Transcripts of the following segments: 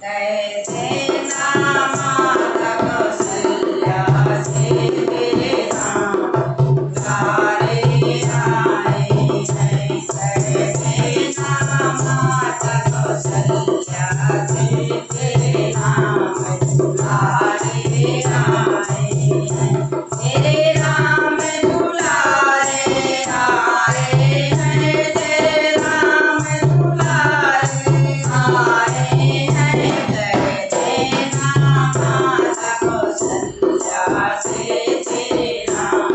कैसे ना माता कौशल्या से तेरे राम दुलारे आए हैं। कैसे ना माता कौशल्या से तेरे राम दुलारे आए हैं। तेरे राम दुलारे आए हैं। तेरे राम दुलारे आए हैं। कैसे ना माता कौशल्या से तेरे राम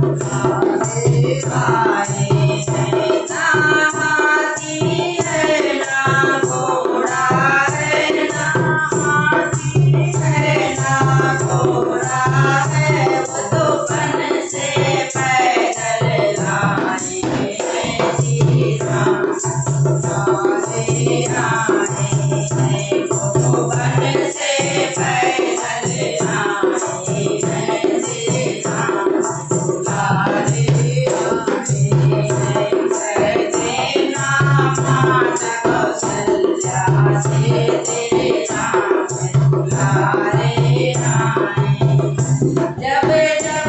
दुलारे आए हैं। ना हाथी है ना घोड़ा है, ना हाथी है ना घोड़ा है, वो तो वन से पैदल आए हैं। श्री राम दुलारे आए हैं। वो तो वन से पैदल आए हैं। श्री राम दुलारे आए हैं। कैसे ना माता कौशल्या से तेरे राम दुलारे आए। जब जब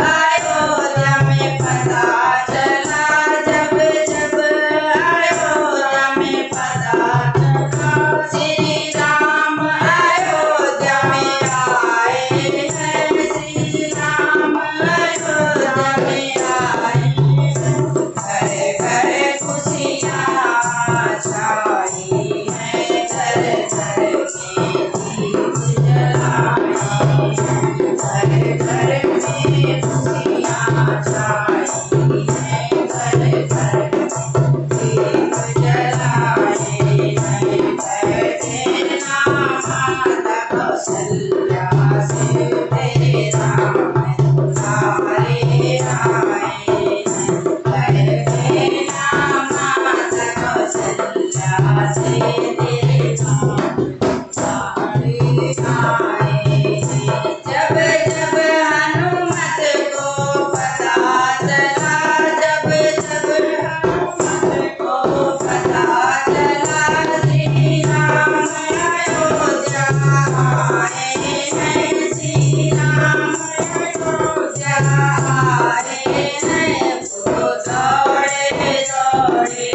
अयोध्या में पता चला, जब जब अयोध्या में पता चला, श्री राम अयोध्या में आए हैं। श्री राम अयोध्या में आए हैं। घर घर खुशियाँ छाई हैं। घर घर में दीप जलाए हैं। घर घर में खुशियाँ छाई हैं। घर घर में दीप जलाए हैं। कैसे ना माता कौशल्या से तेरे राम दुलारे आए हैं। कैसे ना माता कौशल्या से तेरे राम दुलारे आए हैं। जब जब हनुमत को पता चला, जब जब हनुमत को पता चला, श्री राम अयोध्या आए हैं। श्री राम अयोध्या आए हैं। वो दौड़े दौड़े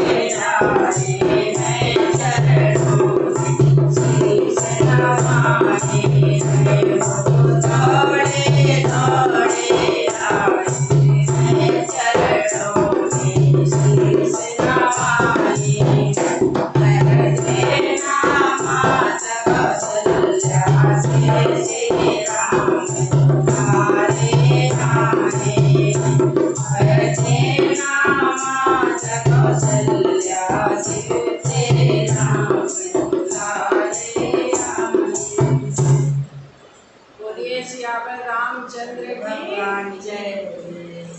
आए हैं। चरणों में शीश नवाए हैं। वो दौड़े दौड़े आए हैं। चरणों में शीश नवाए हैं। कैसे ना माता कौशल्या से तेरे राम दुलारे आए हैं। कैसे ना माता कौशल्या से तेरे राम दुलारे आए हैं। बोलिए सियावर रामचंद्र की भगवान जय।